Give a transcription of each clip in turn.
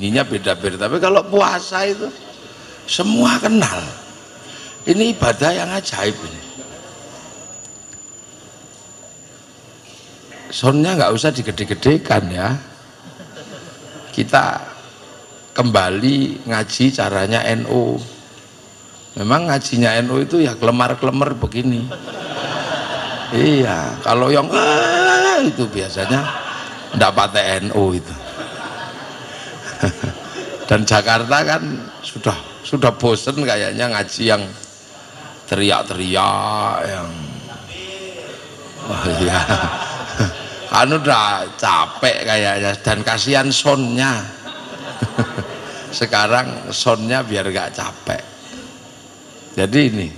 ininya beda-beda. Tapi kalau puasa itu semua kenal. Ini ibadah yang ajaib ini. Soundnya nggak usah digede-gedekan ya. Kita kembali ngaji caranya NU. Memang ngajinya NU itu ya kelemar-kelemar begini. Iya, kalau yang itu biasanya ndak pakai NU itu. Dan Jakarta kan sudah bosen kayaknya ngaji yang teriak-teriak yang wah iya. Anu udah capek kayaknya dan kasihan soundnya. Sekarang soundnya biar gak capek. Jadi ini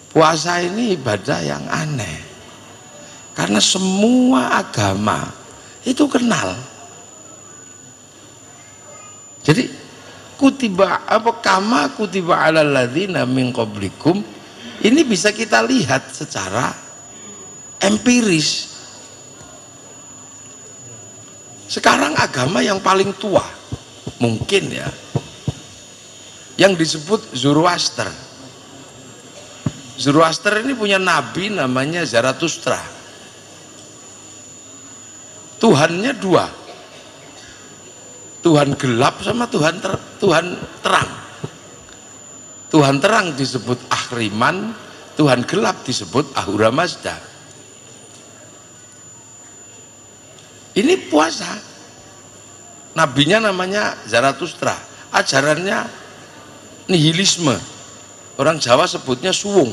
puasa ini ibadah yang aneh karena semua agama itu kenal. Jadi kutiba kama kutiba alal ladzina min qablikum ini bisa kita lihat secara empiris. Sekarang agama yang paling tua mungkin ya yang disebut Zoroaster. Zoroaster ini punya nabi namanya Zarathustra. Tuhannya dua, Tuhan gelap sama Tuhan terang. Tuhan terang disebut Ahriman, Tuhan gelap disebut Ahura Mazda. Ini puasa. Nabinya namanya Zarathustra. Ajarannya nihilisme. Orang Jawa sebutnya suwung.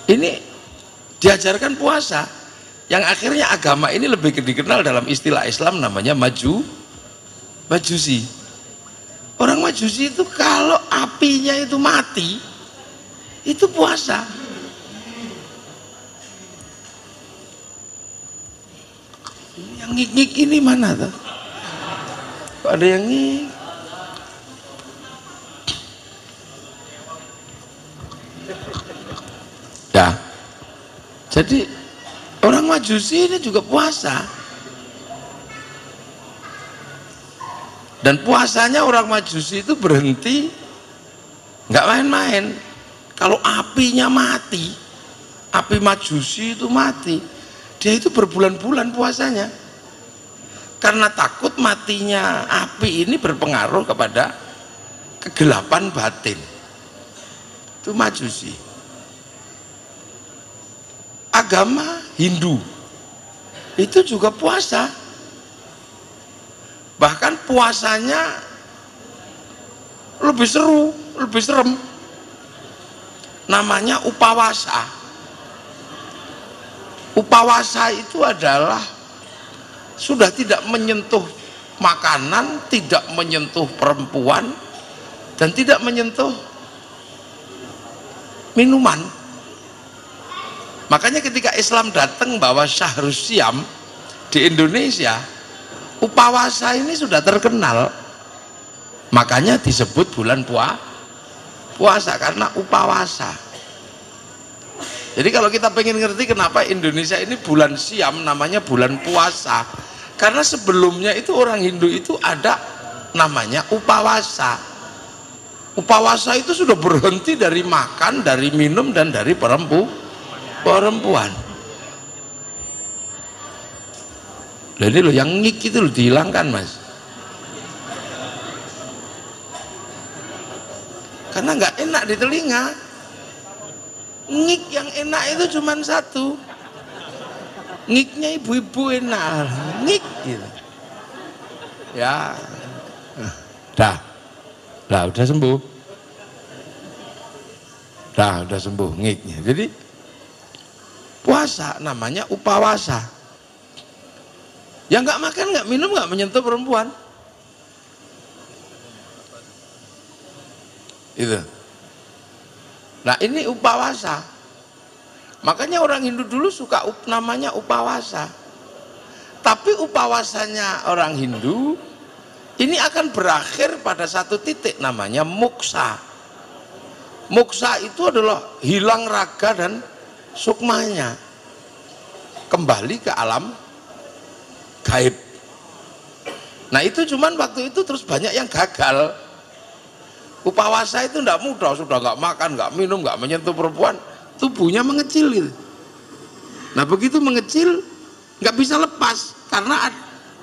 Ini diajarkan puasa. Yang akhirnya agama ini lebih dikenal dalam istilah Islam namanya Majusi. Orang Majusi itu kalau apinya itu mati, itu puasa. Yang ngik-ngik ini mana tuh? Kok ada yang ngik? Ya, jadi orang Majusi ini juga puasa. Dan puasanya orang Majusi itu berhenti nggak main-main. Kalau apinya mati, api Majusi itu mati, dia itu berbulan-bulan puasanya karena takut matinya api ini berpengaruh kepada kegelapan batin. Itu Majusi. Agama Hindu itu juga puasa, bahkan puasanya lebih seru, lebih serem, namanya upawasa. Upawasa itu adalah sudah tidak menyentuh makanan, tidak menyentuh perempuan, dan tidak menyentuh minuman. Makanya ketika Islam datang bawa Syahrus Syam di Indonesia, upawasa ini sudah terkenal. Makanya disebut bulan puasa karena upawasa. Jadi kalau kita pengen ngerti kenapa Indonesia ini bulan Syam namanya bulan puasa, karena sebelumnya itu orang Hindu itu ada namanya upawasa. Upawasa itu sudah berhenti dari makan, dari minum, dan dari perempuan. Nah ini loh yang ngik itu loh dihilangkan mas, karena nggak enak di telinga. Ngik yang enak itu cuma satu, ngiknya ibu-ibu enak, ngik gitu ya. Udah sembuh, udah sembuh ngiknya. Jadi puasa namanya upawasa. Yang nggak makan, nggak minum, nggak menyentuh perempuan. Itu. Nah ini upawasa. Makanya orang Hindu dulu suka namanya upawasa. Tapi upawasanya orang Hindu ini akan berakhir pada satu titik namanya moksa. Moksa itu adalah hilang raga dan sukmanya, kembali ke alam gaib. Nah itu cuman waktu itu terus banyak yang gagal. Upawasa itu tidak mudah, sudah nggak makan, nggak minum, nggak menyentuh perempuan, tubuhnya mengecil gitu. Nah begitu mengecil nggak bisa lepas karena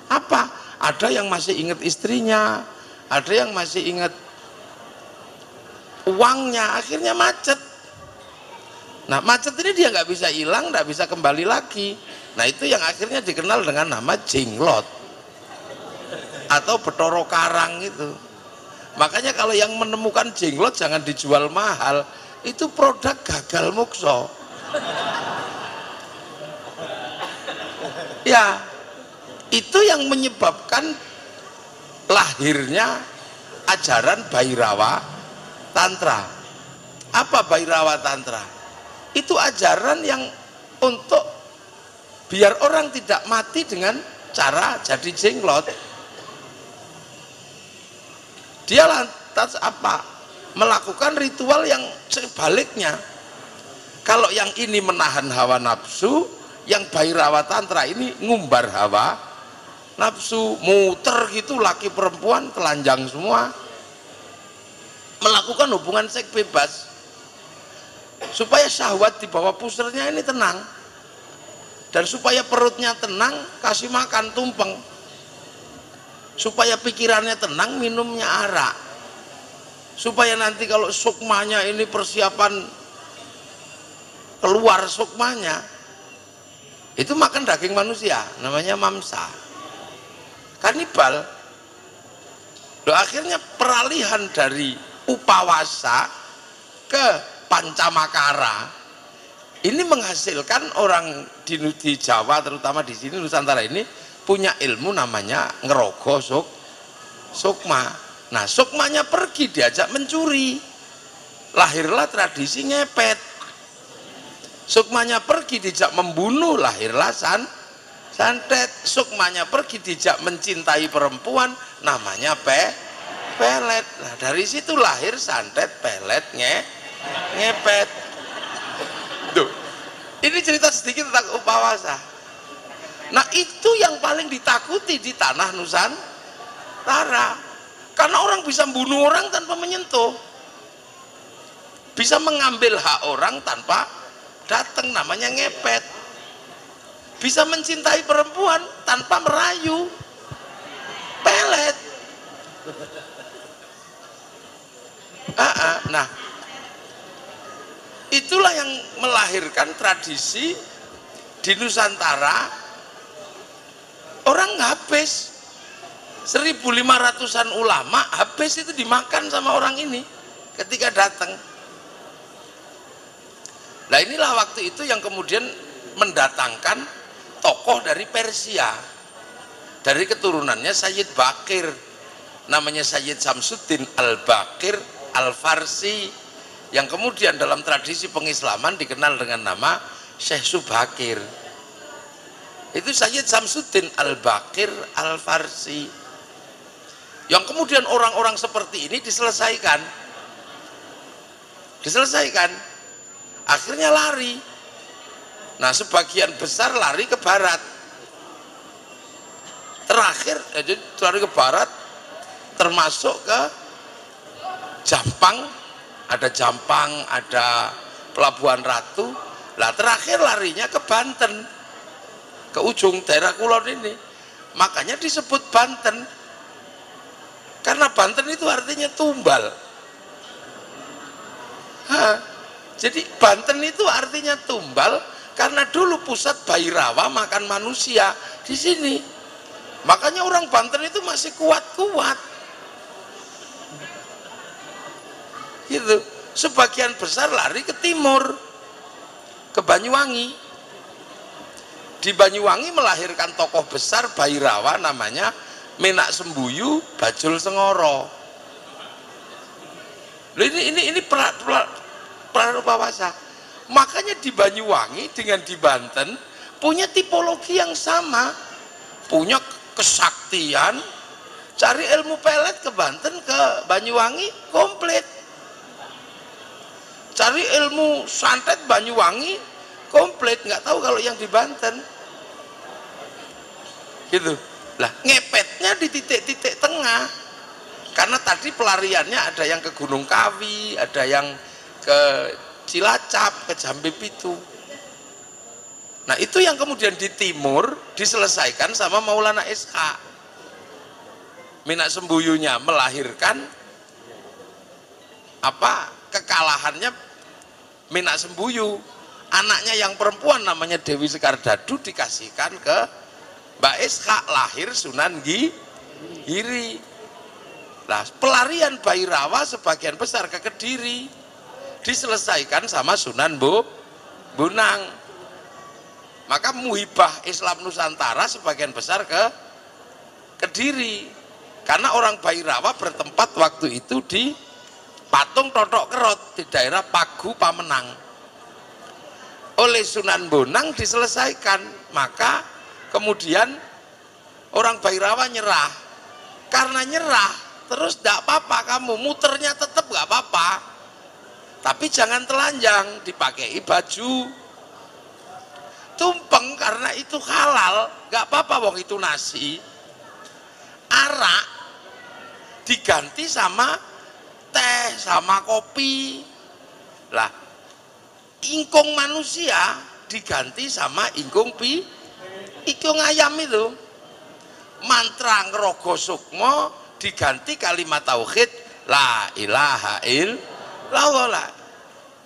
apa? Ada yang masih ingat istrinya, ada yang masih ingat uangnya, akhirnya macet. Nah macet ini dia nggak bisa hilang, nggak bisa kembali lagi. Nah itu yang akhirnya dikenal dengan nama jenglot atau Bathara Karang itu. Makanya kalau yang menemukan jenglot jangan dijual mahal, itu produk gagal mokso. Ya itu yang menyebabkan lahirnya ajaran Bhairawa Tantra. Apa Bhairawa Tantra? Itu ajaran yang untuk biar orang tidak mati dengan cara jadi jenglot. Dia lantas apa? Melakukan ritual yang sebaliknya. Kalau yang ini menahan hawa nafsu, yang Bhairawa Tantra ini ngumbar hawa nafsu, muter gitu, laki perempuan telanjang semua, melakukan hubungan seks bebas supaya syahwat di bawah pusernya ini tenang, dan supaya perutnya tenang kasih makan tumpeng, supaya pikirannya tenang minumnya arak, supaya nanti kalau sukmanya ini persiapan keluar sukmanya itu makan daging manusia, namanya mamsa, kanibal. Loh, akhirnya peralihan dari upawasa ke pancamakara ini menghasilkan orang di Jawa, terutama di sini Nusantara ini punya ilmu namanya ngerogo sukma. Nah sukmanya pergi diajak mencuri, lahirlah tradisi ngepet. Sukmanya pergi dijak membunuh, lahirlah santet. Sukmanya pergi dijak mencintai perempuan, namanya pelet. Nah dari situ lahir santet, pelet, ngepet. Duh, ini cerita sedikit tentang upawasa. Nah itu yang paling ditakuti di tanah Nusantara, karena orang bisa membunuh orang tanpa menyentuh, bisa mengambil hak orang tanpa datang, namanya ngepet. Bisa mencintai perempuan tanpa merayu, pelet. Nah itulah yang melahirkan tradisi di Nusantara. Orang habis 1.500-an ulama habis itu dimakan sama orang ini ketika datang. Nah inilah waktu itu yang kemudian mendatangkan tokoh dari Persia, dari keturunannya Sayyid Bakir, namanya Sayyid Samsuddin Al-Bakir Al-Farsi, yang kemudian dalam tradisi pengislaman dikenal dengan nama Syekh Subakir. Itu Sayyid Samsuddin Al-Bakir Al-Farsi, yang kemudian orang-orang seperti ini diselesaikan, akhirnya lari. Nah sebagian besar lari ke barat, terakhir jadi lari ke barat termasuk ke Jampang, ada Pelabuhan Ratu. Lah terakhir larinya ke Banten, ke ujung daerah kulon ini. Makanya disebut Banten, karena Banten itu artinya tumbal. Jadi Banten itu artinya tumbal karena dulu pusat Bhairawa makan manusia di sini. Makanya orang Banten itu masih kuat-kuat gitu. Sebagian besar lari ke timur, ke Banyuwangi. Di Banyuwangi melahirkan tokoh besar Bhairawa namanya Menak Sembuyu Bajul Sengoro. Ini Pranupawasa. Makanya di Banyuwangi dengan di Banten punya tipologi yang sama, punya kesaktian. Cari ilmu pelet ke Banten, ke Banyuwangi komplit. Cari ilmu santet Banyuwangi komplit, nggak tahu kalau yang di Banten gitu. Lah ngepetnya di titik-titik tengah, karena tadi pelariannya ada yang ke Gunung Kawi, ada yang ke Cilacap, ke Jambi Pitu. Nah itu yang kemudian di timur diselesaikan sama Maulana SH. Minak Sembuyunya melahirkan kekalahannya Minak Sembuyu. Anaknya yang perempuan namanya Dewi Sekar Dadu dikasihkan ke Mbak SH, lahir Sunan Giri. Nah, pelarian Bhairawa sebagian besar ke Kediri diselesaikan sama Sunan Bonang. Maka muhibah Islam Nusantara sebagian besar ke Kediri, karena orang Bhairawa bertempat waktu itu di Patung Totok Kerot di daerah Pagu Pamenang. Oleh Sunan Bonang diselesaikan, maka kemudian orang Bhairawa nyerah. Karena nyerah terus tidak apa-apa, kamu muternya tetap nggak apa-apa, tapi jangan telanjang, dipakai baju tumpeng karena itu halal, nggak apa-apa, wong itu nasi. Arak diganti sama teh sama kopi. Lah ingkung manusia diganti sama ingkung ingkung ayam itu. Mantra Ngrogo Sukmo diganti kalimat tauhid la ilaha illallah.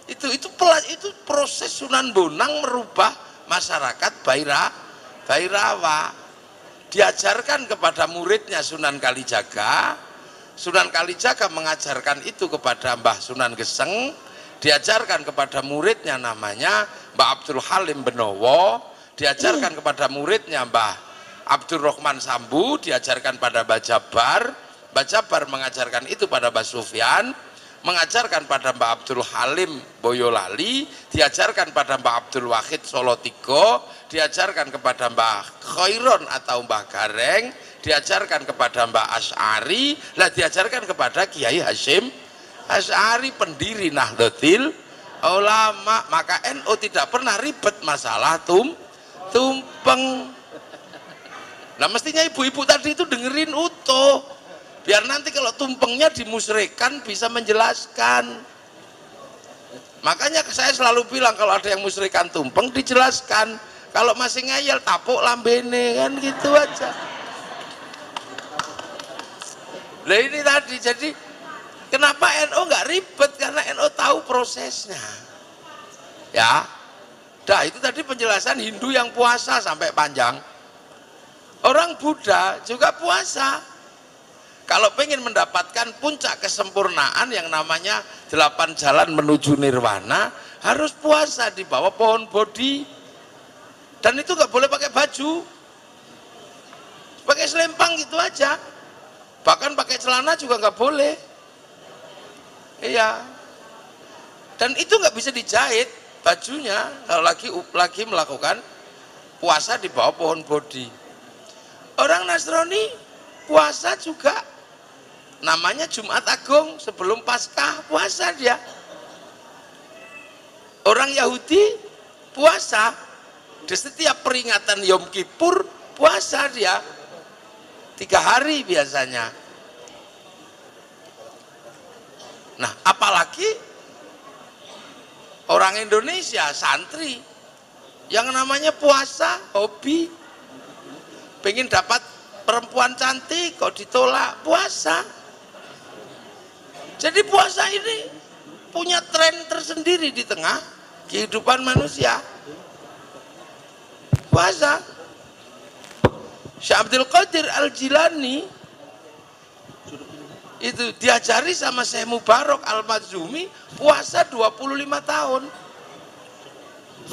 Itu proses Sunan Bonang merubah masyarakat Bhairawa. Diajarkan kepada muridnya Sunan Kalijaga. Sunan Kalijaga mengajarkan itu kepada Mbah Sunan Geseng. Diajarkan kepada muridnya namanya Mbah Abdul Halim Benowo, diajarkan kepada muridnya Mbah Abdul Rahman Sambu, diajarkan pada Mbah Jabar. Mbah Jabar mengajarkan itu pada Mbah Sufyan, mengajarkan pada Mbah Abdul Halim Boyolali, diajarkan pada Mbah Abdul Wahid Solotigo, diajarkan kepada Mbah Khairon atau Mbah Gareng, diajarkan kepada Mbah Asy'ari, lah diajarkan kepada Kiai Hasyim Asy'ari, pendiri Nahdlatul Ulama. Maka NU tidak pernah ribet masalah tumpeng. Nah mestinya ibu-ibu tadi itu dengerin utuh, biar nanti kalau tumpengnya dimusyrikan bisa menjelaskan. Makanya saya selalu bilang kalau ada yang musyrikan tumpeng dijelaskan, kalau masih ngayal tapuk lambene, kan gitu aja. Nah ini tadi, jadi kenapa NU nggak ribet? Karena NU tahu prosesnya. Ya, dah itu tadi penjelasan Hindu yang puasa sampai panjang. Orang Buddha juga puasa. Kalau pengen mendapatkan puncak kesempurnaan yang namanya 8 jalan menuju nirwana, harus puasa di bawah pohon Bodhi. Dan itu nggak boleh pakai baju, pakai selempang gitu aja. Bahkan pakai celana juga nggak boleh. Iya. Dan itu nggak bisa dijahit bajunya kalau lagi melakukan puasa di bawah pohon Bodhi. Orang Nasrani puasa juga, namanya Jumat Agung sebelum Paskah, puasa dia. Orang Yahudi puasa di setiap peringatan Yom Kippur, puasa dia 3 hari biasanya. Nah apalagi orang Indonesia santri yang namanya puasa hobi, pengen dapat perempuan cantik kok ditolak, puasa. Jadi puasa ini punya tren tersendiri di tengah kehidupan manusia. Puasa. Syekh Abdul Qadir Al-Jilani itu diajari sama Syekh Mubarak Al-Makhzumi puasa 25 tahun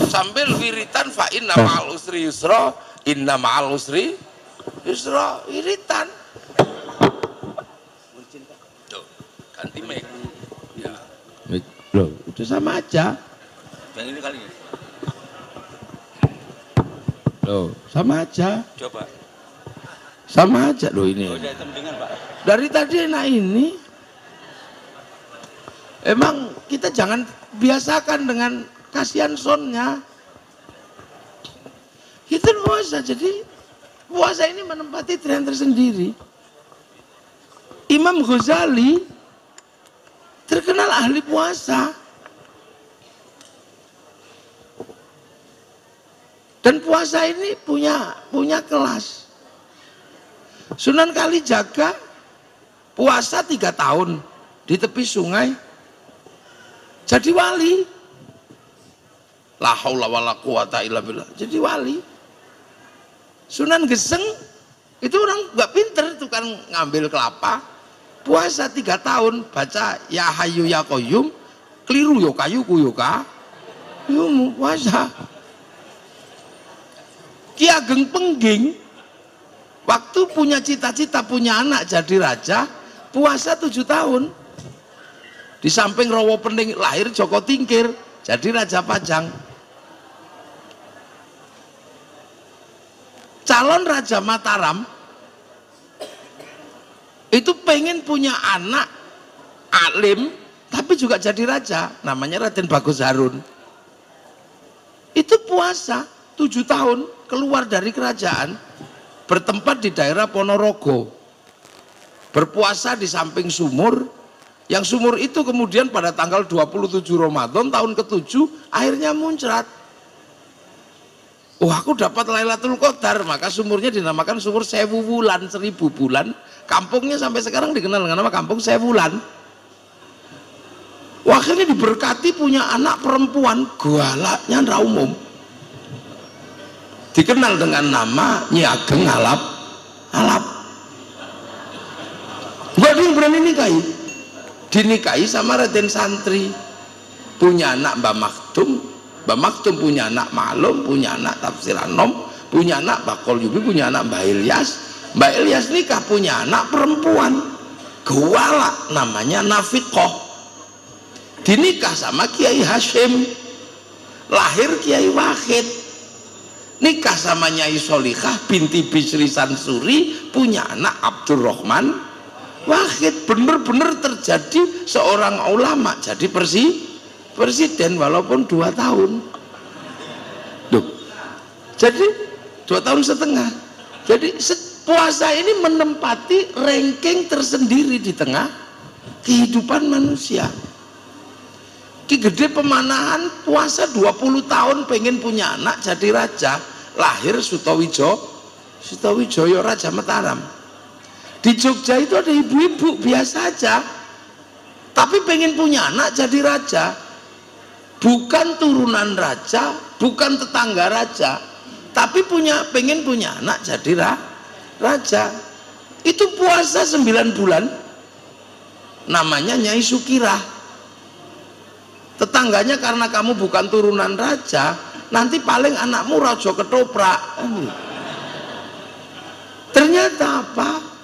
sambil wiritan fa inna ma'al usri yusra, inna ma'al usri yusra, wiritan. Tuh, ganti mic. Ya. Loh, itu sama aja. Yang ini kali ini. Loh, sama aja. Coba. Sama aja loh ini. Oh, udah dengar, Pak. Dari tadi enak ini. Emang kita jangan biasakan dengan kasihan soundnya. Kita puasa jadi puasa ini menempati tren tersendiri. Imam Ghazali terkenal ahli puasa. Dan puasa ini punya kelas. Sunan Kalijaga puasa 3 tahun di tepi sungai jadi wali. La haula wala quwata illa billah, jadi wali. Sunan Geseng itu orang nggak pinter, tukang ngambil kelapa, puasa 3 tahun baca ya hayu ya qayyum, keliru yo kayu kuyoka, puasa. Ki Ageng Pengging waktu punya cita-cita punya anak jadi raja, puasa 7 tahun. Di samping Rawa Pening lahir Joko Tingkir jadi Raja Pajang. Calon Raja Mataram itu pengen punya anak alim tapi juga jadi raja, namanya Raden Bagus Harun. Itu puasa 7 tahun, keluar dari kerajaan, bertempat di daerah Ponorogo, berpuasa di samping sumur, yang sumur itu kemudian pada tanggal 27 Ramadan tahun ke-7 airnya muncrat. Oh, aku dapat Lailatul Qadar, maka sumurnya dinamakan sumur 1000 bulan, 1000 bulan. Kampungnya sampai sekarang dikenal dengan nama Kampung Sewulan. Wah, akhirnya diberkati punya anak perempuan, galaknya ndak umum, dikenal dengan nama Nyi Ageng Alap. Gak ada yang berani nikahi, dinikahi sama Raden Santri, punya anak Mbah Maktum punya anak Malum, punya anak Tafsir Anom, punya anak Bakol Yubi, punya anak Mbah Ilyas nikah punya anak perempuan galak namanya Nafiqoh, dinikah sama Kiai Hashim, lahir Kiai Wahid, nikah sama Nyai Solikah binti Bisri Sansuri, punya anak Abdurrahman Wahid. Bener-bener terjadi seorang ulama jadi presiden walaupun 2 tahun. Duh. Jadi 2 tahun setengah. Jadi puasa ini menempati ranking tersendiri di tengah kehidupan manusia. Ki Gede Pemanahan puasa 20 tahun pengen punya anak jadi raja, lahir Sutawijaya Raja Mataram. Di Jogja itu ada ibu-ibu biasa aja tapi pengen punya anak jadi raja, bukan turunan raja, bukan tetangga raja, tapi pengen punya anak jadi raja. Itu puasa 9 bulan, namanya Nyai Sukirah. Tetangganya karena kamu bukan turunan raja, nanti paling anakmu raja ketoprak. Ternyata apa?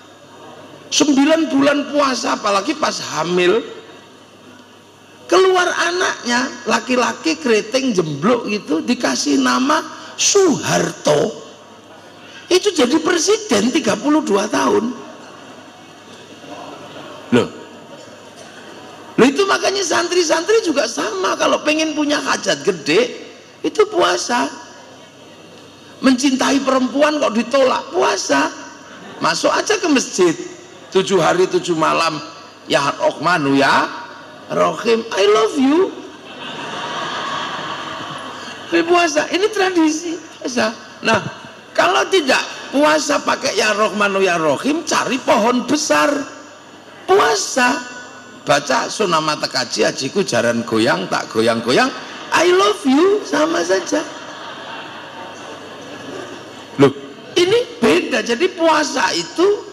9 bulan puasa, apalagi pas hamil, keluar anaknya laki-laki keriting jemblok gitu, dikasih nama Soeharto. Itu jadi presiden 32 tahun. Loh itu makanya santri-santri juga sama, kalau pengen punya hajat gede itu puasa. Mencintai perempuan kok ditolak, puasa. Masuk aja ke masjid 7 hari 7 malam, ya Rahmanu ya Rahim, I love you. Ini puasa, ini tradisi puasa. Nah, kalau tidak puasa pakai ya Rahmanu ya Rahim, cari pohon besar puasa, baca Sunamata Kaji ajiku jaran goyang tak goyang-goyang, I love you, sama saja. Loh, ini beda. Jadi puasa itu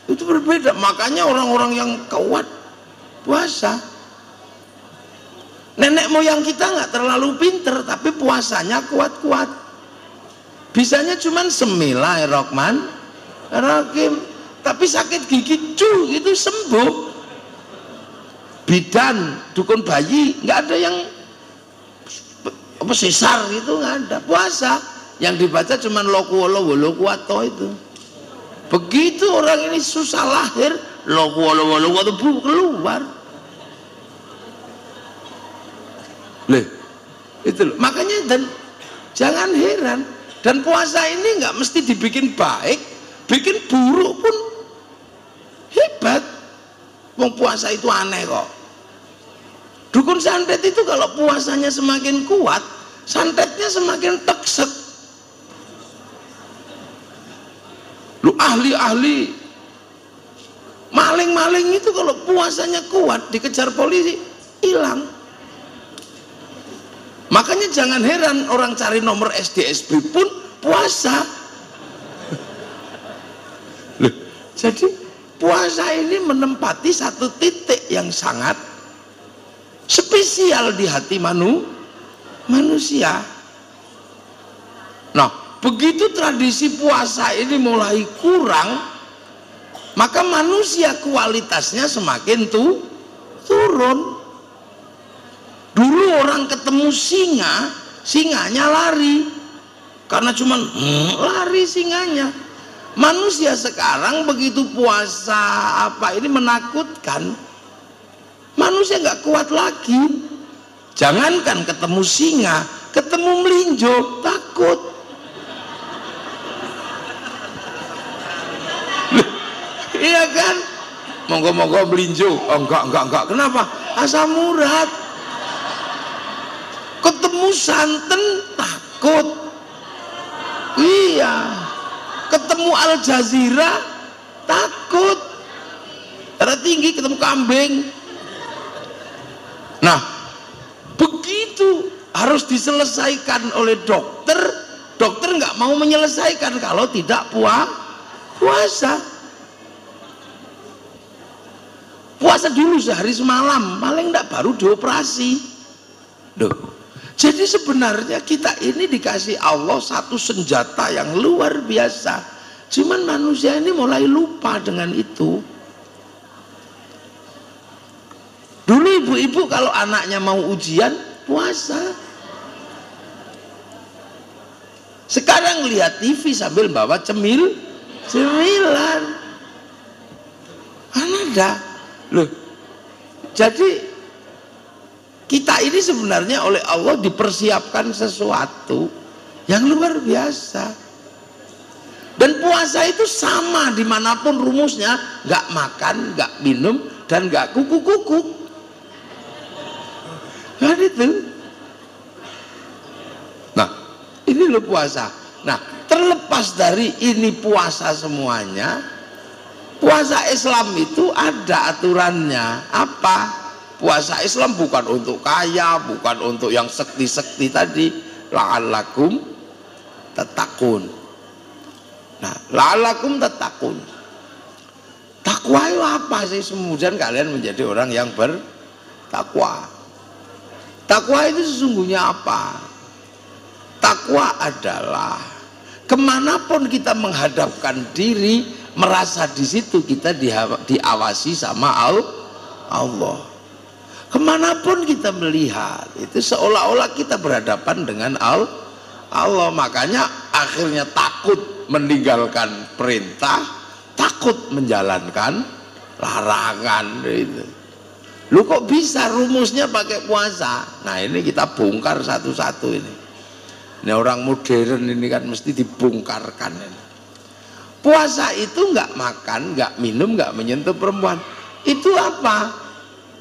berbeda. Makanya orang-orang yang kuat puasa. Nenek moyang kita nggak terlalu pinter tapi puasanya kuat-kuat. Bisanya cuman Bismillahirrahmanirrahim, tapi sakit gigi itu sembuh. Bidan, dukun bayi nggak ada yang sesar gitu, nggak ada. Puasa yang dibaca cuman lokuwolo wolokuwato itu. Begitu orang ini susah lahir, lokuwolo keluar. Itu loh. Makanya dan jangan heran Dan puasa ini nggak mesti dibikin baik, bikin buruk pun hebat. Wong puasa itu aneh kok. Dukun santet itu kalau puasanya semakin kuat, santetnya semakin teksek. Lu ahli-ahli maling-maling itu kalau puasanya kuat dikejar polisi hilang. Makanya jangan heran orang cari nomor SDSB pun puasa. Loh, jadi puasa ini menempati satu titik yang sangat spesial di hati manusia. Nah, begitu tradisi puasa ini mulai kurang, maka manusia kualitasnya semakin turun. Dulu orang ketemu singa, singanya lari karena cuman lari singanya. Manusia sekarang begitu puasa apa ini menakutkan, manusia nggak kuat lagi. Jangankan ketemu singa, ketemu melinjo takut. Iya kan? Monggo-monggo melinjo. Oh, enggak. Kenapa? Asam urat. Ketemu santen takut. Iya. Ketemu Al Jazeera takut. Darah tinggi ketemu kambing. Nah, begitu harus diselesaikan oleh dokter. Dokter nggak mau menyelesaikan kalau tidak puasa. Puasa dulu sehari semalam, paling enggak baru dioperasi. Duh. Jadi sebenarnya kita ini dikasih Allah satu senjata yang luar biasa. Cuman manusia ini mulai lupa dengan itu. Dulu ibu-ibu kalau anaknya mau ujian, puasa. Sekarang lihat TV sambil bawa cemilan. Ada. Loh, jadi kita ini sebenarnya oleh Allah dipersiapkan sesuatu yang luar biasa. Dan puasa itu sama dimanapun rumusnya, nggak makan, nggak minum, dan nggak kuku-kuku. Kan itu. Nah, ini loh puasa. Nah, terlepas dari ini puasa semuanya, puasa Islam itu ada aturannya. Apa? Puasa Islam bukan untuk kaya, bukan untuk yang sekti-sekti tadi. La'allakum tattaqun. Nah, la'allakum tattaqun. Takwa itu apa sih? Kemudian kalian menjadi orang yang bertakwa. Takwa itu sesungguhnya apa? Takwa adalah kemanapun kita menghadapkan diri, merasa di situ kita diawasi sama Allah. Kemanapun kita melihat itu seolah-olah kita berhadapan dengan Allah. Makanya akhirnya takut meninggalkan perintah, takut menjalankan larangan. Itu lu kok bisa rumusnya pakai puasa? Nah, ini kita bongkar satu-satu ini. Ini orang modern ini kan mesti dibongkarkan ini. Puasa itu nggak makan, nggak minum, nggak menyentuh perempuan. Itu apa?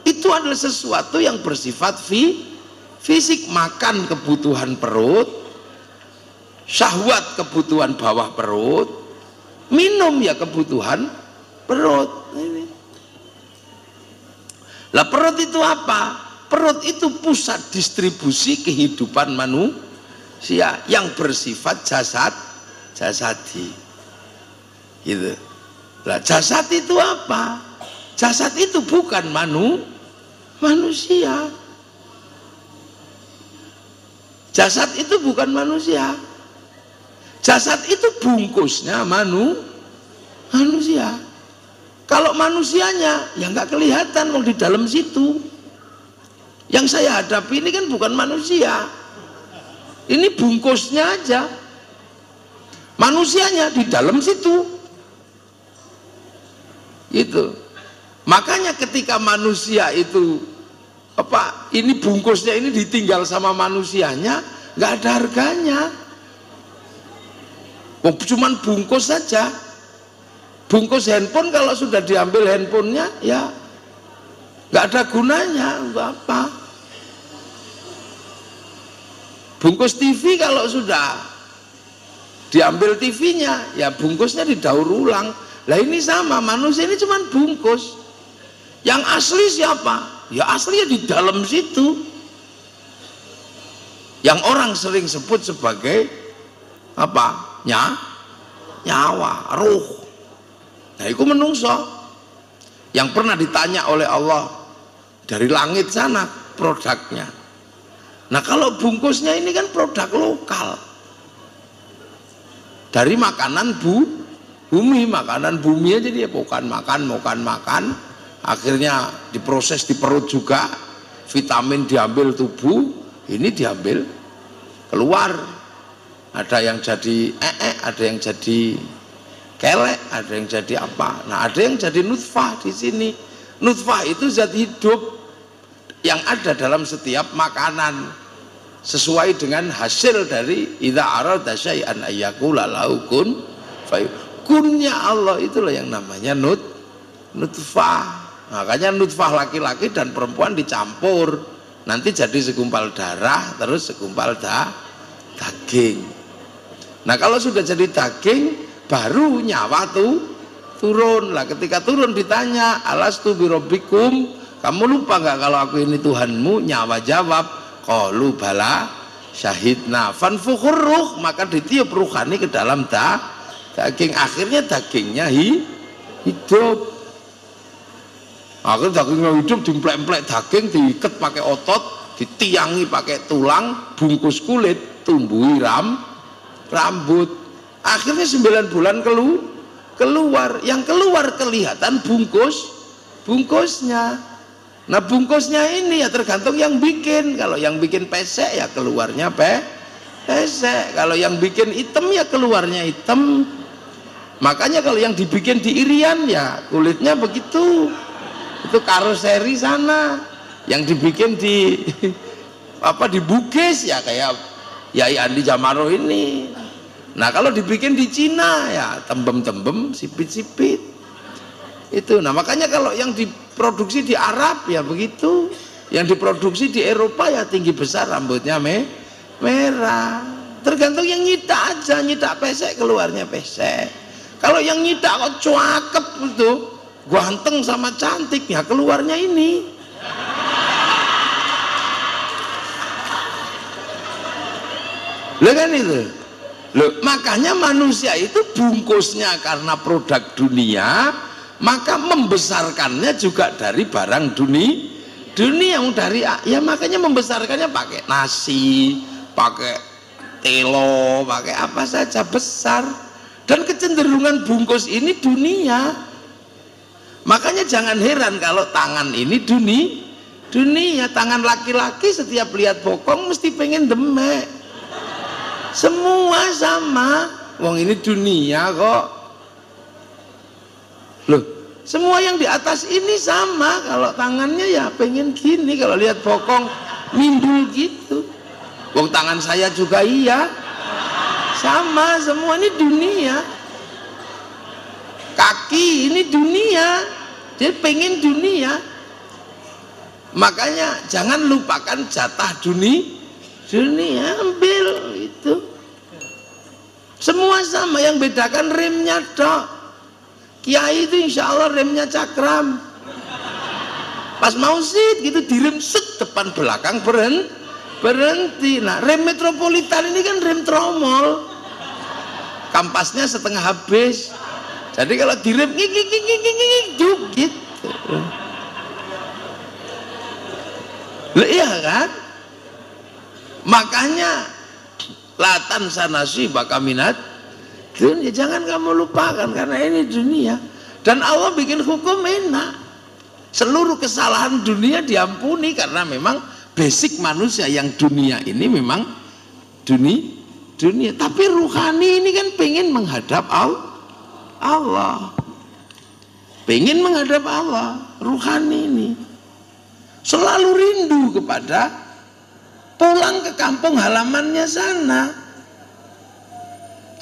Itu adalah sesuatu yang bersifat fisik. Makan kebutuhan perut, syahwat kebutuhan bawah perut, minum ya kebutuhan perut. Ini. Lah perut itu apa? Perut itu pusat distribusi kehidupan manusia yang bersifat jasadi. Gitu. Lah jasad itu apa? Jasad itu bukan manusia. Jasad itu bukan manusia. Jasad itu bungkusnya manusia. Kalau manusianya ya nggak kelihatan mau di dalam situ. Yang saya hadapi ini kan bukan manusia. Ini bungkusnya aja. Manusianya di dalam situ. Gitu. Makanya ketika manusia itu ini bungkusnya ini ditinggal sama manusianya, nggak ada harganya. Cuman bungkus saja. Bungkus handphone kalau sudah diambil handphonenya ya nggak ada gunanya, nggak apa. Bungkus TV kalau sudah diambil TV-nya ya bungkusnya didaur ulang. Lah ini sama, manusia ini cuman bungkus. Yang asli siapa? Ya aslinya di dalam situ. Yang orang sering sebut sebagai apa? Nyawa, ruh. Nah itu menungso yang pernah ditanya oleh Allah dari langit sana produknya. Nah kalau bungkusnya ini kan produk lokal dari makanan bumi, makanan bumi aja dia bukan makan, akhirnya diproses di perut juga, vitamin diambil tubuh, ini diambil keluar, ada yang jadi ada yang jadi kelek, ada yang jadi apa. Nah ada yang jadi nutfah di sini. Nutfah itu zat hidup yang ada dalam setiap makanan sesuai dengan hasil dari idza arada syai'an ayyaqula lahu kun fayakun. Kunnya Allah itulah yang namanya nutfah. Makanya nutfah laki-laki dan perempuan dicampur, nanti jadi segumpal darah, terus segumpal daging. Nah kalau sudah jadi daging baru nyawa turun lah. Ketika turun ditanya alastu birabbikum, kamu lupa nggak kalau aku ini Tuhanmu? Nyawa jawab qalu bala syahidna fanfukhur ruh, maka ditiup ruhani ke dalam daging. Akhirnya dagingnya hidup. Akhirnya dagingnya hidup, dimplek-plek daging, diikat pakai otot, ditiangi pakai tulang, bungkus kulit, tumbuhi rambut. Akhirnya 9 bulan keluar. Yang keluar kelihatan bungkusnya. Nah bungkusnya ini ya tergantung yang bikin. Kalau yang bikin pesek ya keluarnya pesek. Kalau yang bikin hitam ya keluarnya hitam. Makanya kalau yang dibikin di Irian ya kulitnya begitu. Itu karoseri sana. Yang dibikin di di Bugis ya kayak Yai Andi Jamaro ini. Nah kalau dibikin di Cina ya tembem-tembem, sipit-sipit itu. Nah makanya kalau yang diproduksi di Arab ya begitu, yang diproduksi di Eropa ya tinggi besar, rambutnya merah. Tergantung yang nyidak aja, nyidak pesek keluarnya pesek. Kalau yang nyidak kok cakep itu, ganteng sama cantik ya keluarnya ini. Lihat kan itu. Loh, makanya manusia itu bungkusnya karena produk dunia, maka membesarkannya juga dari barang dunia yang dari ya makanya membesarkannya pakai nasi, pakai telo, pakai apa saja besar. Dan kecenderungan bungkus ini dunia. Makanya jangan heran kalau tangan ini dunia. Tangan laki-laki setiap lihat bokong mesti pengen demek. Semua sama, wong ini dunia kok. Loh, semua yang di atas ini sama. Kalau tangannya ya pengen gini, kalau lihat bokong mindul gitu. Wong tangan saya juga iya, sama, semua ini dunia. Kaki ini dunia, dia pengen dunia. Makanya jangan lupakan jatah dunia, ambil itu. Semua sama, yang bedakan remnya dok. Kiai itu insya Allah remnya cakram. Pas mau sit gitu direm set, depan belakang berhenti. Nah rem metropolitan ini kan rem tromol, kampasnya setengah habis. Jadi kalau direm gitu. Lah iya kan? Makanya latan sanasi bakaminat dunia, jangan kamu lupakan karena ini dunia. Dan Allah bikin hukum enak, seluruh kesalahan dunia diampuni karena memang basic manusia yang dunia ini memang dunia. Tapi ruhani ini kan pengen menghadap Allah, pengen menghadap Allah. Ruhani ini selalu rindu kepada pulang ke kampung halamannya sana.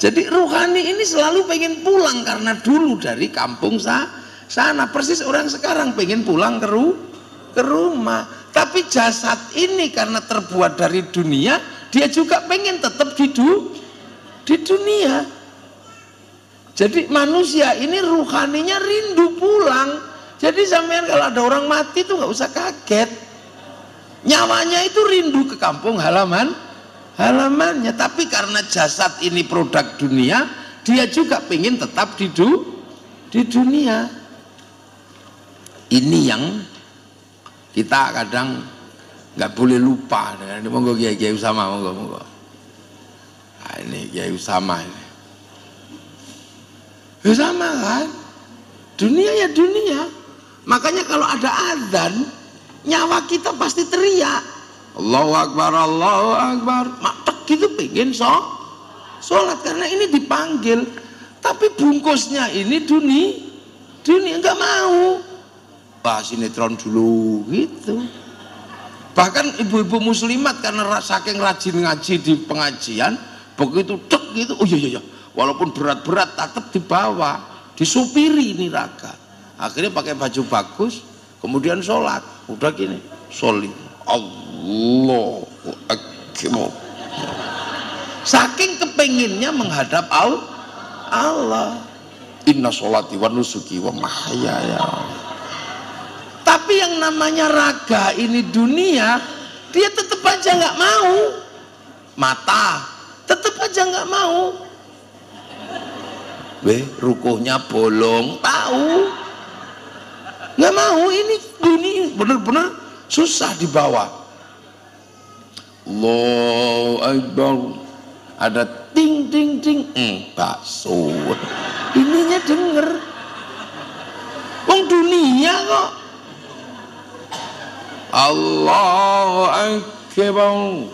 Jadi ruhani ini selalu pengen pulang karena dulu dari kampung sana. Persis orang sekarang pengen pulang ke rumah. Tapi jasad ini karena terbuat dari dunia, dia juga pengen tetap di dunia. Jadi manusia ini ruhaninya rindu pulang. Jadi sampean kalau ada orang mati itu nggak usah kaget. Nyawanya itu rindu ke kampung halamannya, tapi karena jasad ini produk dunia, dia juga pengen tetap di dunia. Ini yang kita kadang nggak boleh lupa. Ini monggo Kiai Usama, monggo. Nah, ini Kiai Usama ini. Sama kan? Dunia ya dunia. Makanya kalau ada azan, nyawa kita pasti teriak. Allahu Akbar, Allahu Akbar. Matek gitu pengen sholat karena ini dipanggil. Tapi bungkusnya ini dunia nggak mau. Wah, sinetron dulu gitu. Bahkan ibu-ibu muslimat karena saking rajin ngaji di pengajian, begitu cek gitu, oh iya, walaupun berat-berat tetap dibawa, disupiri ini raga. Akhirnya pakai baju bagus, kemudian sholat, udah gini, sholli Allahu Akbar. Saking kepenginnya menghadap Allah. Inna sholati wa nusuki wa mahyaya. Tapi yang namanya raga ini dunia, dia tetap aja nggak mau. Mata tetap aja nggak mau. Rukuhnya bolong, tahu nggak mau. Ini dunia bener-bener susah dibawa. Allahu Akbar, ada ting ting ting, bakso. Ininya denger, wong dunia kok. Allahu Akbar.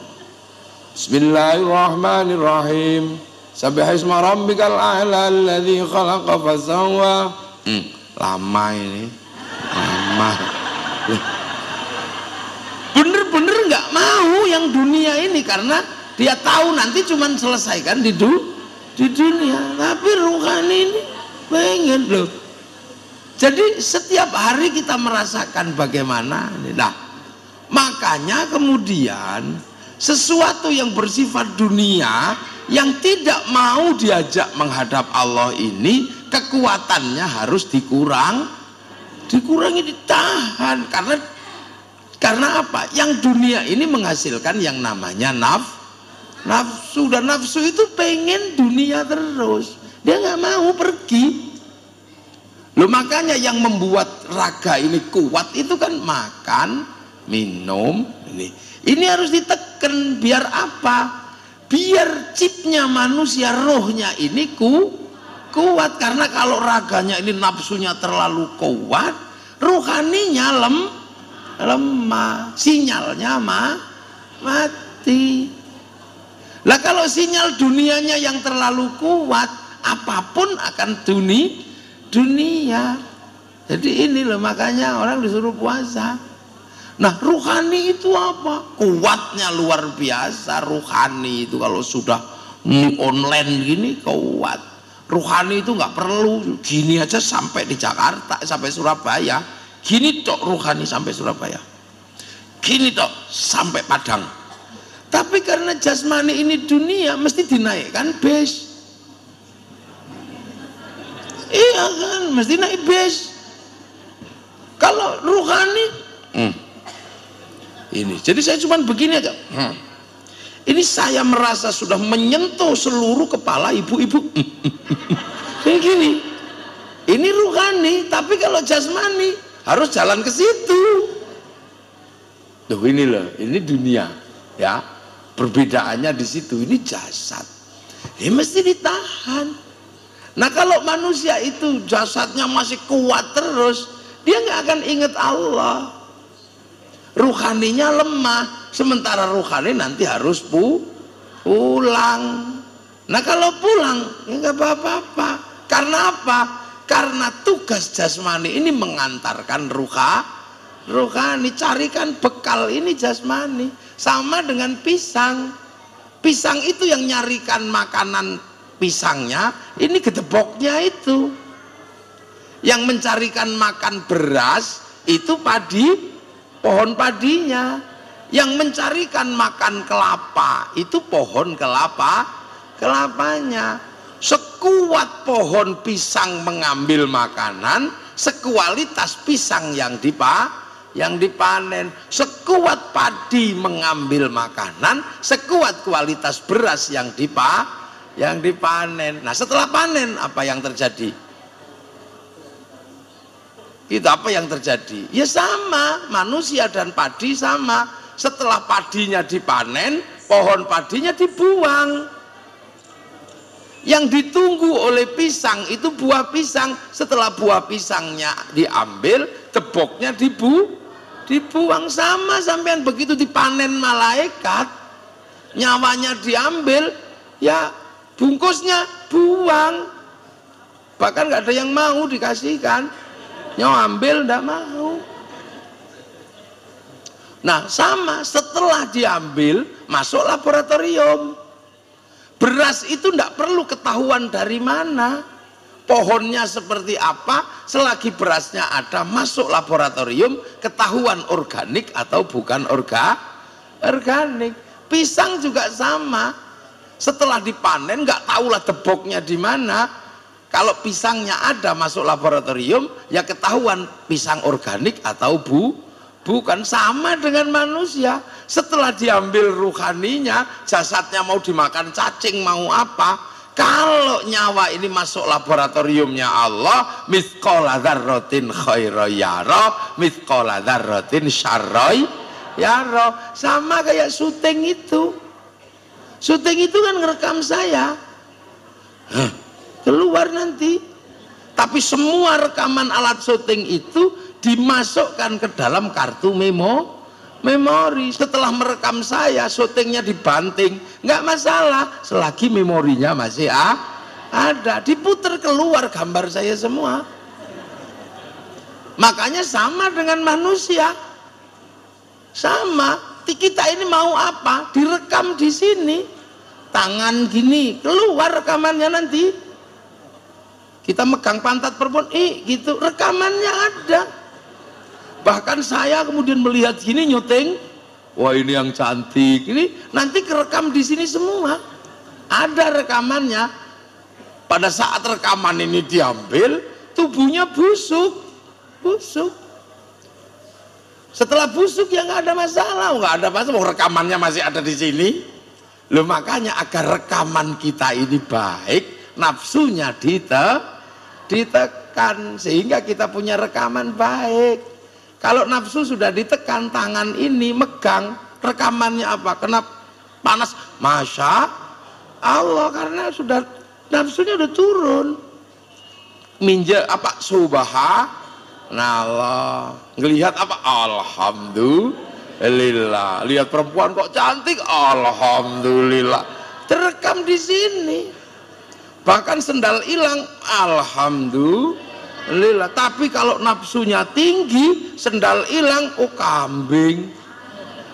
Bismillahirrahmanirrahim. Sabbihisma rabbikal a'la alladzi khalaqa fasawwa. Lama ini. Lama. Bener-bener nggak mau yang dunia ini karena dia tahu nanti cuman selesaikan di dunia. Tapi ruhani ini pengen loh. Jadi setiap hari kita merasakan bagaimana. Nah, makanya kemudian sesuatu yang bersifat dunia yang tidak mau diajak menghadap Allah ini, kekuatannya harus dikurangi, ditahan. Karena apa? Yang dunia ini menghasilkan yang namanya nafsu, dan nafsu itu pengen dunia terus, dia nggak mau pergi. Loh, makanya yang membuat raga ini kuat itu kan makan, minum, ini harus ditekan. Biar apa? Biar chipnya manusia, rohnya ini kuat. Karena kalau raganya ini nafsunya terlalu kuat, rohaninya lemah, sinyalnya mati. Lah kalau sinyal dunianya yang terlalu kuat, apapun akan dunia. Jadi ini loh, makanya orang disuruh puasa. Nah, ruhani itu apa? Kuatnya luar biasa. Ruhani itu kalau sudah online gini kuat. Ruhani itu nggak perlu gini aja sampai di Jakarta, sampai Surabaya. Gini tok ruhani sampai Surabaya. Gini tok sampai Padang. Tapi karena jasmani ini dunia, mesti dinaikkan bis. Iya kan, mesti naik bis. Kalau ruhani ini, jadi saya cuma begini aja. Ini saya merasa sudah menyentuh seluruh kepala ibu-ibu. Kayak gini. Ini ruhani, tapi kalau jasmani harus jalan ke situ. Loh, ini loh, ini dunia, ya. Perbedaannya di situ. Ini jasad. Ini mesti ditahan. Nah, kalau manusia itu jasadnya masih kuat terus, dia nggak akan ingat Allah. Ruhaninya lemah, sementara ruhani nanti harus pulang. Nah, kalau pulang ya nggak apa-apa. Karena apa? Karena tugas jasmani ini mengantarkan ruhani, carikan bekal ini jasmani. Sama dengan pisang. Pisang itu yang nyarikan makanan pisangnya, ini gedeboknya itu. Yang mencarikan makan beras itu padi, pohon padinya. Yang mencarikan makan kelapa itu pohon kelapanya. Sekuat pohon pisang mengambil makanan, sekualitas pisang yang dipanen. Sekuat padi mengambil makanan, sekuat kualitas beras yang dipanen. Nah, setelah panen apa yang terjadi? Itu apa yang terjadi? Ya sama, manusia dan padi sama. Setelah padinya dipanen, pohon padinya dibuang. Yang ditunggu oleh pisang itu buah pisang. Setelah buah pisangnya diambil, teboknya dibuang. Sama sampean, begitu dipanen malaikat, nyawanya diambil, ya bungkusnya buang. Bahkan nggak ada yang mau dikasihkan, nyawa ambil nggak mau. Nah sama, setelah diambil masuk laboratorium. Beras itu tidak perlu ketahuan dari mana, pohonnya seperti apa, selagi berasnya ada masuk laboratorium, ketahuan organik atau bukan organik. Pisang juga sama, setelah dipanen nggak tahulah teboknya di mana. Kalau pisangnya ada masuk laboratorium, ya ketahuan pisang organik atau bukan. Sama dengan manusia, setelah diambil ruhaninya, jasadnya mau dimakan cacing mau apa, kalau nyawa ini masuk laboratoriumnya Allah, mithqala dzarratin khairan yara, mithqala dzarratin syarran yara. Sama kayak syuting itu. Syuting itu kan ngerekam saya, keluar nanti. Tapi semua rekaman alat syuting itu dimasukkan ke dalam kartu memori. Setelah merekam saya, syutingnya dibanting, nggak masalah selagi memorinya masih ada. Diputer keluar gambar saya semua. Makanya sama dengan manusia, sama. Kita ini mau apa, direkam di sini. Tangan gini, keluar rekamannya nanti. Kita megang pantat perempuan, gitu, rekamannya ada. Bahkan saya kemudian melihat gini nyuting, wah ini yang cantik, ini nanti kerekam di sini semua, ada rekamannya. Pada saat rekaman ini diambil, tubuhnya busuk. Setelah busuk ya nggak ada masalah, rekamannya masih ada di sini. Loh, makanya agar rekaman kita ini baik, nafsunya ditekan sehingga kita punya rekaman baik. Kalau nafsu sudah ditekan, tangan ini megang, rekamannya apa? Kena panas, masya Allah, karena sudah nafsunya udah turun. Minjak apa? Subhanallah. Ngelihat apa? Alhamdulillah. Lihat perempuan kok cantik, alhamdulillah. Terekam di sini. Bahkan sendal hilang, alhamdulillah. Tapi kalau nafsunya tinggi, sendal hilang, kambing.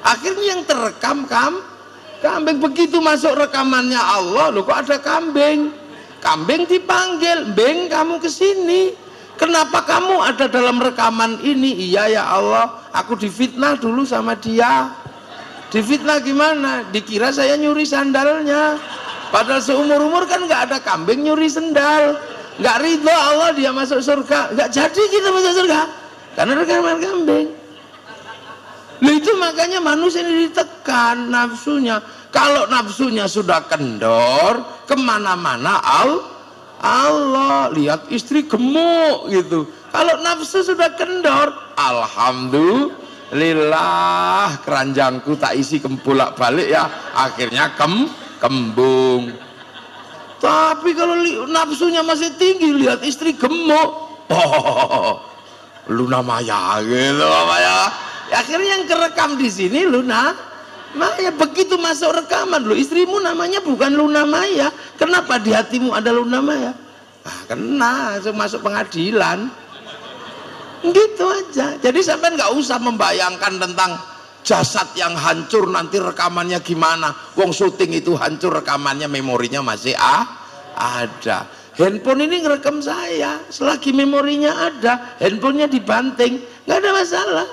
Akhirnya yang terekam kambing. Begitu masuk rekamannya Allah, loh kok ada kambing. Kambing dipanggil, "Beng, kamu kesini. Kenapa kamu ada dalam rekaman ini?" "Iya ya Allah, aku difitnah dulu sama dia." "Difitnah gimana?" "Dikira saya nyuri sandalnya. Padahal seumur-umur kan nggak ada kambing nyuri sendal. Nggak ridho Allah dia masuk surga. Nggak jadi kita masuk surga karena rekaman kambing." Nah, itu makanya manusia ini ditekan nafsunya. Kalau nafsunya sudah kendor, kemana-mana Allah. Lihat istri gemuk gitu. Kalau nafsu sudah kendor, alhamdulillah, keranjangku tak isi bolak-balik ya, akhirnya kembung. Tapi kalau nafsunya masih tinggi, lihat istri gemuk, Luna Maya gitu apa ya. Akhirnya yang kerekam di sini Luna Maya. Begitu masuk rekaman, lo istrimu namanya bukan Luna Maya. Kenapa di hatimu ada Luna Maya? Kena masuk pengadilan. Gitu aja. Jadi sampai nggak usah membayangkan tentang jasad yang hancur nanti rekamannya gimana. Wong syuting itu hancur rekamannya, memorinya masih ada. Handphone ini ngerekam saya, selagi memorinya ada, handphonenya dibanting, nggak ada masalah.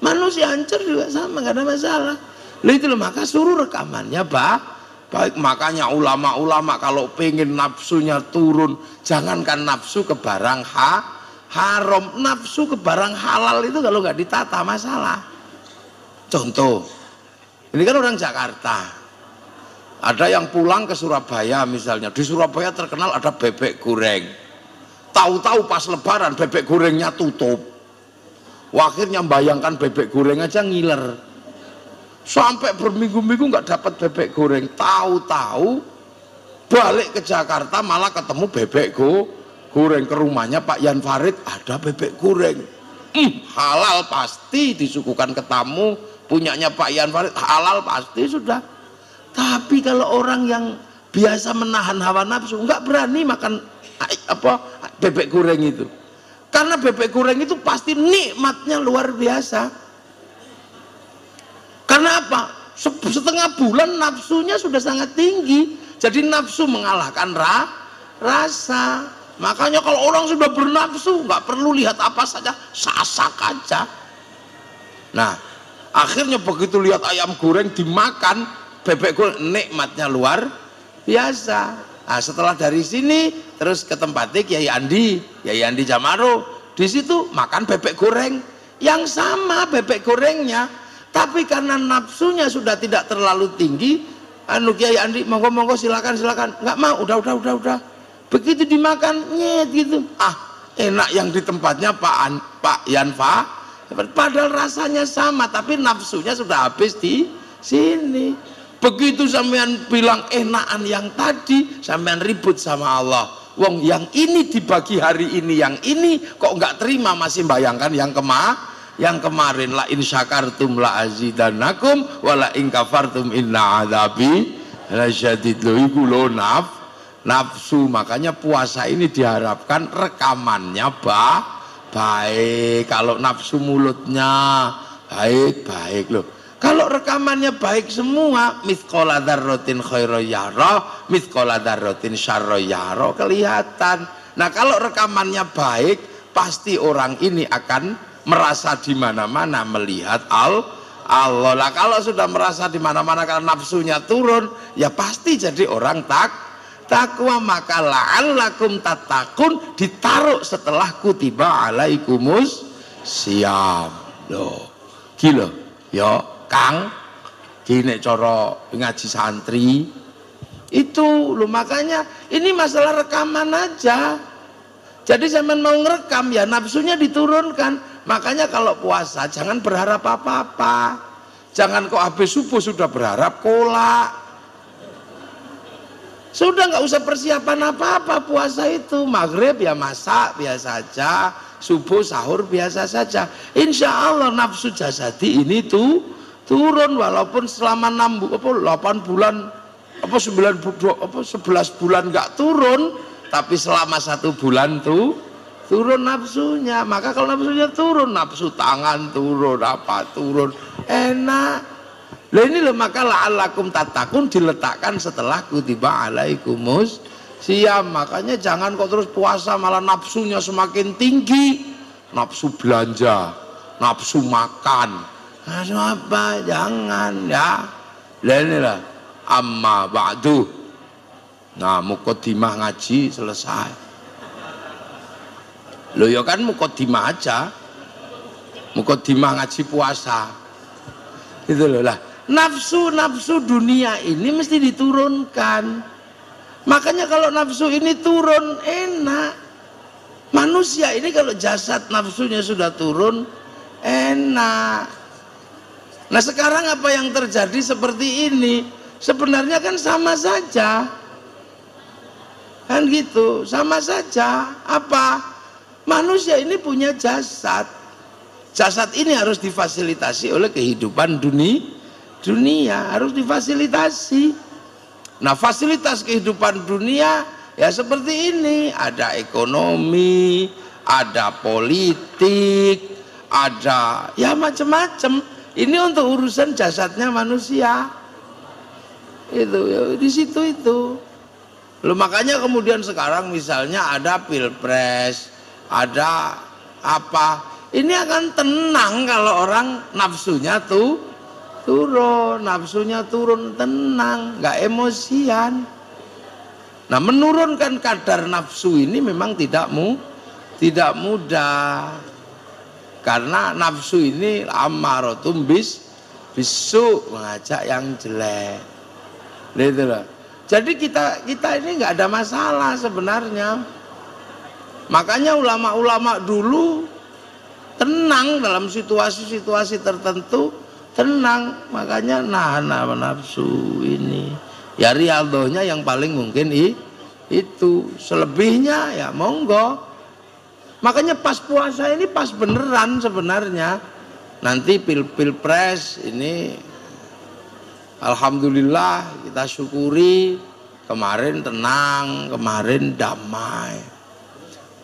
Manusia hancur juga sama, nggak ada masalah. Lalu itu loh, maka suruh rekamannya baik. Makanya ulama-ulama kalau pengen nafsunya turun, jangankan nafsu ke barang haram, nafsu ke barang halal itu kalau nggak ditata masalah. Contoh, ini kan orang Jakarta, ada yang pulang ke Surabaya misalnya, di Surabaya terkenal ada bebek goreng, tahu-tahu pas lebaran bebek gorengnya tutup. Akhirnya bayangkan bebek goreng aja ngiler, sampai berminggu-minggu nggak dapat bebek goreng. Tahu-tahu balik ke Jakarta malah ketemu bebek goreng. Ke rumahnya Pak Yan Farid ada bebek goreng, halal pasti, disuguhkan ke tamu, punyanya Pak Yan Farid halal pasti sudah. Tapi kalau orang yang biasa menahan hawa nafsu nggak berani makan bebek goreng itu, karena bebek goreng itu pasti nikmatnya luar biasa. Karena apa? Setengah bulan nafsunya sudah sangat tinggi, jadi nafsu mengalahkan rasa. Makanya kalau orang sudah bernafsu nggak perlu lihat apa saja, sasak aja. Nah akhirnya begitu lihat ayam goreng dimakan, bebek goreng nikmatnya luar biasa. Nah, setelah dari sini terus ke tempatnya Kiai Andi Jamaro, di situ makan bebek goreng yang sama bebek gorengnya, tapi karena nafsunya sudah tidak terlalu tinggi, Kiai Andi monggo silakan, nggak mau, udah. Begitu dimakan nyet gitu, enak yang di tempatnya Pak Yanfa, padahal rasanya sama, tapi nafsunya sudah habis di sini. Begitu sampean bilang enakan yang tadi, sampean ribut sama Allah. Wong yang ini dibagi hari ini, yang ini kok nggak terima, masih bayangkan yang kemarin. La in syakartum la azidannakum wa la in kafartum inna adzabi lasyadid. Iku lho nafsu. Makanya puasa ini diharapkan rekamannya baik. Kalau nafsu mulutnya baik loh. Kalau rekamannya baik semua, mithqala dzarratin khairan yara, mithqala dzarratin syarran yara, kelihatan. Nah, kalau rekamannya baik, pasti orang ini akan merasa di mana-mana melihat Allah. Lah kalau sudah merasa di mana-mana karena nafsunya turun, ya pasti jadi orang takwa. Maka la'allakum tattaqun ditaruh setelah kutiba alaikumus syiyam. Loh, gila ya. Kang, gini cara ngaji santri itu loh, makanya ini masalah rekaman aja. Jadi zaman mau ngerekam ya nafsunya diturunkan. Makanya kalau puasa jangan berharap apa-apa. Jangan kok habis subuh sudah berharap kolak. Sudah nggak usah persiapan apa-apa puasa itu. Maghrib ya masak biasa saja, subuh sahur biasa saja. Insya Allah nafsu jasadi ini tuh turun, walaupun selama 8 bulan 11 bulan nggak turun, tapi selama 1 bulan tuh turun nafsunya. Maka kalau nafsunya turun, nafsu tangan turun, apa turun, enak. Lah ini loh, maka la'allakum tattaqun diletakkan setelah kutiba alaikumus syiyam. Makanya jangan kok terus puasa malah nafsunya semakin tinggi, nafsu belanja, nafsu makan. Nafsu apa? Jangan ya. Lah inilah amma ba'du. Nah, muqaddimah ngaji selesai. Loh ya kan muqaddimah aja. Muqaddimah ngaji puasa. Itu loh lah. Nafsu dunia ini mesti diturunkan. Makanya kalau nafsu ini turun enak. Manusia ini kalau jasad nafsunya sudah turun enak. Nah sekarang apa yang terjadi seperti ini? Sebenarnya kan sama saja. Kan gitu, sama saja. Apa? Manusia ini punya jasad. Jasad ini harus difasilitasi oleh kehidupan dunia, harus difasilitasi. Nah, fasilitas kehidupan dunia ya seperti ini, ada ekonomi, ada politik, ada ya macam-macam. Ini untuk urusan jasadnya manusia. Itu ya, di situ itu. Loh, makanya kemudian sekarang misalnya ada pilpres, ada apa, ini akan tenang kalau orang nafsunya turun, tenang, nggak emosian. Nah, menurunkan kadar nafsu ini memang tidak mudah, karena nafsu ini ammaratun bisu, mengajak yang jelek, gitu loh. Jadi kita ini nggak ada masalah sebenarnya. Makanya ulama-ulama dulu tenang dalam situasi-situasi tertentu, tenang. Makanya nahan nafsu ini. Ya riyadhahnya yang paling mungkin itu. Selebihnya ya monggo. Makanya pas puasa ini pas beneran sebenarnya. Nanti pilpres ini alhamdulillah kita syukuri, kemarin tenang, kemarin damai.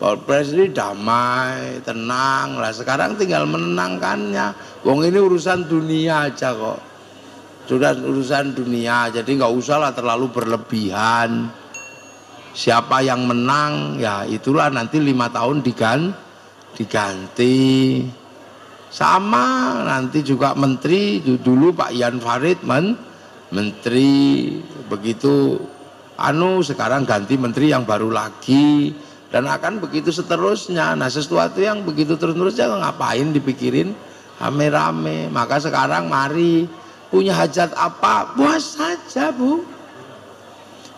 Pilpres ini damai, tenang lah. Sekarang tinggal menenangkannya. Wong ini urusan dunia aja kok. Sudah urusan dunia, jadi nggak usah lah terlalu berlebihan. Siapa yang menang, ya itulah nanti 5 tahun diganti. Sama nanti juga menteri, dulu Pak Ian Farid menteri, begitu sekarang ganti menteri yang baru lagi, dan akan begitu seterusnya. Nah, sesuatu yang begitu terus-terusnya ngapain dipikirin rame-rame. Maka sekarang mari, punya hajat apa, puas saja Bu.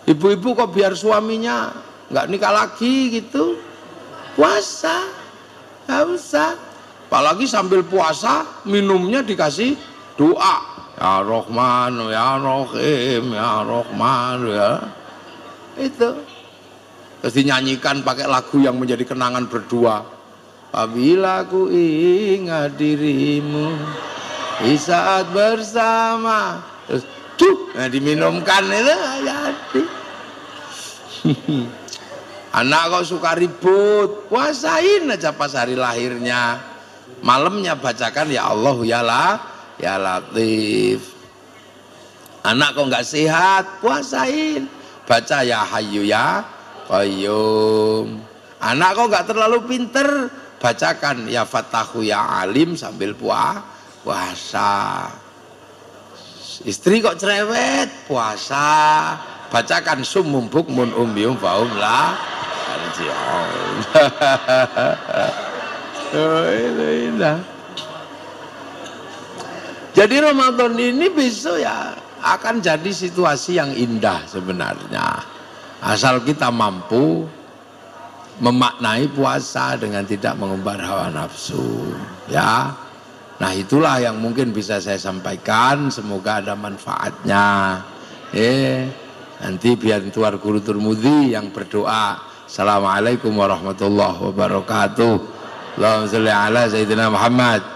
Ibu-ibu kok biar suaminya nggak nikah lagi gitu, puasa, nggak usah. Apalagi sambil puasa minumnya dikasih doa, ya Rahman, ya Rahim, ya Rahman, ya itu. Terus dinyanyikan pakai lagu yang menjadi kenangan berdua. Apabila ku ingat dirimu di saat bersama, terus diminumkan itu jadi. Anak kok suka ribut, puasain aja pas hari lahirnya. Malamnya bacakan ya Allah ya Latif. Anak kok nggak sehat, puasain, baca ya Hayyu ya Qayyum. Anak kok nggak terlalu pinter, bacakan ya Fatahu ya Alim sambil puasa. Istri kok cerewet, puasa, bacakan Summum Bukmun Umyum Fahum la yarji'un. Jadi Ramadan ini besok ya akan jadi situasi yang indah sebenarnya, asal kita mampu memaknai puasa dengan tidak mengumbar hawa nafsu, ya. Nah, itulah yang mungkin bisa saya sampaikan, semoga ada manfaatnya. Nanti biar tuan guru Turmudi yang berdoa. Assalamualaikum warahmatullahi wabarakatuh. Allahumma sholli ala Sayyidina Muhammad.